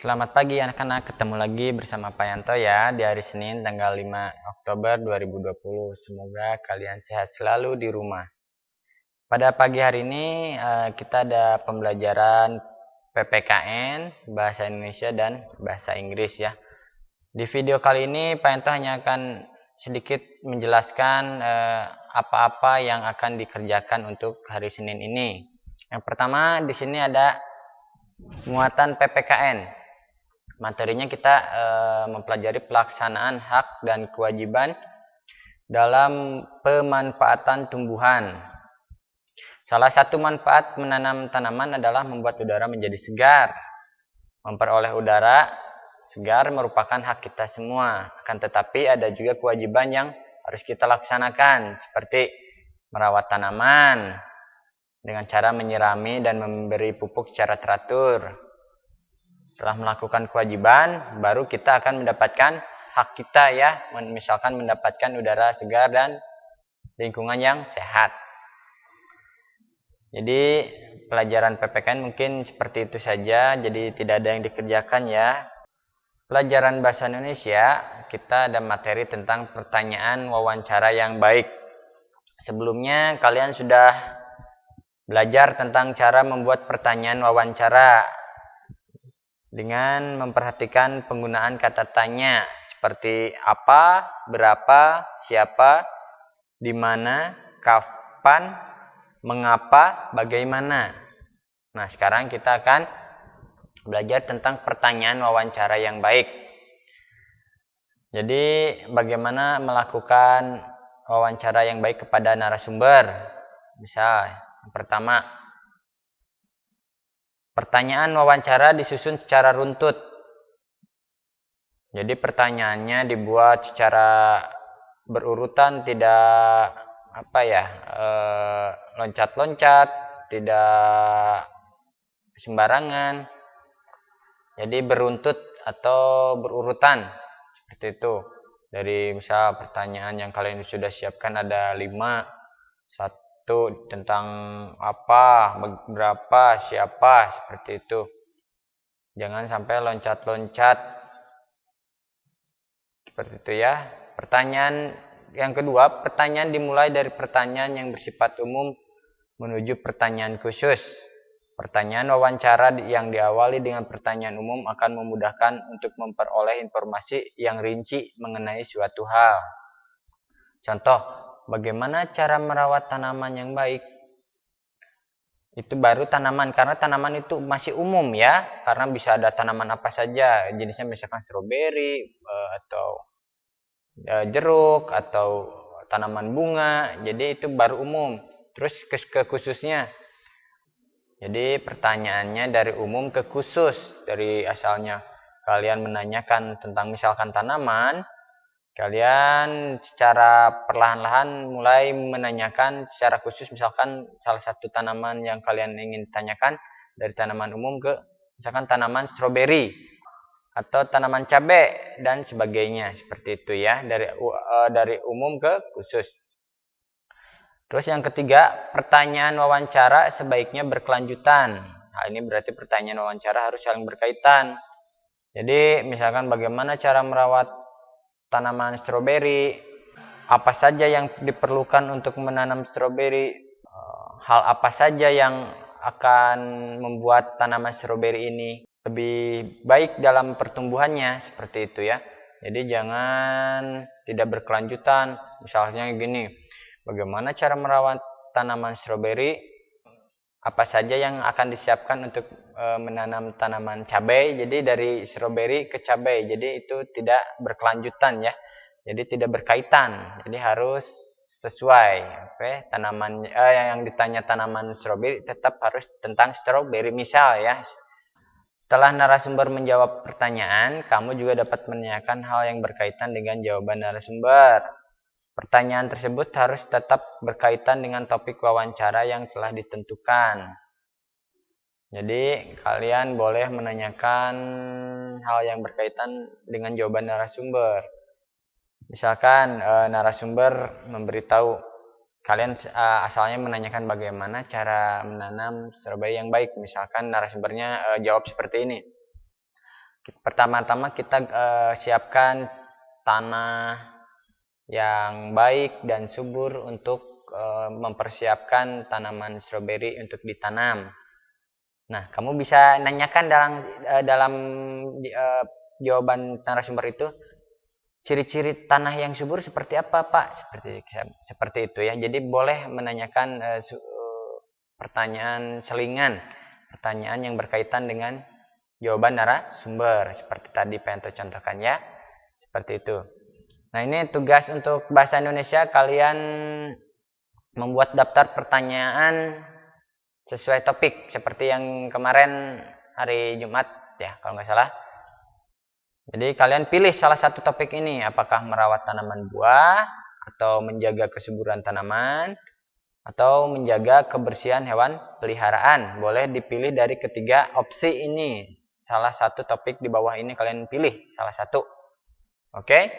Selamat pagi anak-anak, ketemu lagi bersama Pak Yanto ya di hari Senin tanggal 5 Oktober 2020. Semoga kalian sehat selalu di rumah. Pada pagi hari ini kita ada pembelajaran PPKN, Bahasa Indonesia dan Bahasa Inggris ya. Di video kali ini Pak Yanto hanya akan sedikit menjelaskan apa-apa yang akan dikerjakan untuk hari Senin ini. Yang pertama di sini ada muatan PPKN. Materinya kita mempelajari pelaksanaan hak dan kewajiban dalam pemanfaatan tumbuhan. Salah satu manfaat menanam tanaman adalah membuat udara menjadi segar. Memperoleh udara segar merupakan hak kita semua. Akan tetapi ada juga kewajiban yang harus kita laksanakan, seperti merawat tanaman dengan cara menyirami dan memberi pupuk secara teratur. Setelah melakukan kewajiban, baru kita akan mendapatkan hak kita ya, misalkan mendapatkan udara segar dan lingkungan yang sehat. Jadi pelajaran PPKN mungkin seperti itu saja, jadi tidak ada yang dikerjakan ya. Pelajaran bahasa Indonesia, kita ada materi tentang pertanyaan wawancara yang baik. Sebelumnya kalian sudah belajar tentang cara membuat pertanyaan wawancara dengan memperhatikan penggunaan kata tanya seperti apa, berapa, siapa, di mana, kapan, mengapa, bagaimana. Nah, sekarang kita akan belajar tentang pertanyaan wawancara yang baik. Jadi, bagaimana melakukan wawancara yang baik kepada narasumber? Misal, yang pertama, pertanyaan wawancara disusun secara runtut. Jadi pertanyaannya dibuat secara berurutan, tidak loncat-loncat, tidak sembarangan. Jadi beruntut atau berurutan seperti itu. Dari misal pertanyaan yang kalian sudah siapkan ada 5. Satu tentang apa, berapa, siapa, seperti itu. Jangan sampai loncat-loncat seperti itu ya. Pertanyaan yang kedua, pertanyaan dimulai dari pertanyaan yang bersifat umum menuju pertanyaan khusus. Pertanyaan wawancara yang diawali dengan pertanyaan umum akan memudahkan untuk memperoleh informasi yang rinci mengenai suatu hal. Contoh, bagaimana cara merawat tanaman yang baik? Itu baru tanaman, karena tanaman itu masih umum ya, karena bisa ada tanaman apa saja, jenisnya misalkan stroberi atau jeruk atau tanaman bunga. Jadi itu baru umum. Terus ke khususnya. Jadi pertanyaannya dari umum ke khusus. Dari asalnya kalian menanyakan tentang misalkan tanaman, kalian secara perlahan-lahan mulai menanyakan secara khusus, misalkan salah satu tanaman yang kalian ingin tanyakan dari tanaman umum ke misalkan tanaman stroberi atau tanaman cabai dan sebagainya, seperti itu ya, dari umum ke khusus. Terus yang ketiga, pertanyaan wawancara sebaiknya berkelanjutan. Nah, ini berarti pertanyaan wawancara harus saling berkaitan. Jadi misalkan bagaimana cara merawat tanaman stroberi, apa saja yang diperlukan untuk menanam stroberi, hal apa saja yang akan membuat tanaman stroberi ini lebih baik dalam pertumbuhannya, seperti itu ya. Jadi jangan tidak berkelanjutan. Misalnya gini, bagaimana cara merawat tanaman stroberi, apa saja yang akan disiapkan untuk menanam tanaman cabai. Jadi dari stroberi ke cabai, jadi itu tidak berkelanjutan ya, jadi tidak berkaitan, jadi harus sesuai. Tanaman yang ditanya tanaman stroberi tetap harus tentang stroberi misal ya. Setelah narasumber menjawab pertanyaan, kamu juga dapat menanyakan hal yang berkaitan dengan jawaban narasumber. Pertanyaan tersebut harus tetap berkaitan dengan topik wawancara yang telah ditentukan. Jadi kalian boleh menanyakan hal yang berkaitan dengan jawaban narasumber. Misalkan narasumber memberitahu kalian, asalnya menanyakan bagaimana cara menanam stroberi yang baik. Misalkan narasumbernya jawab seperti ini. Pertama-tama kita siapkan tanah yang baik dan subur untuk mempersiapkan tanaman stroberi untuk ditanam. Nah, kamu bisa nanyakan dalam jawaban narasumber itu, ciri-ciri tanah yang subur seperti apa, Pak? Seperti itu ya. Jadi boleh menanyakan pertanyaan selingan, pertanyaan yang berkaitan dengan jawaban narasumber. Seperti tadi Pento contohkan ya. Seperti itu. Nah, ini tugas untuk bahasa Indonesia, kalian membuat daftar pertanyaan sesuai topik seperti yang kemarin hari Jumat ya kalau nggak salah. Jadi kalian pilih salah satu topik ini, apakah merawat tanaman buah, atau menjaga kesuburan tanaman, atau menjaga kebersihan hewan peliharaan. Boleh dipilih dari ketiga opsi ini. Salah satu topik di bawah ini kalian pilih salah satu. Oke?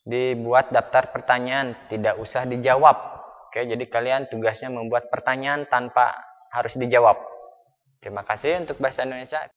Dibuat daftar pertanyaan, tidak usah dijawab. Oke, jadi kalian tugasnya membuat pertanyaan tanpa harus dijawab. Terima kasih untuk bahasa Indonesia.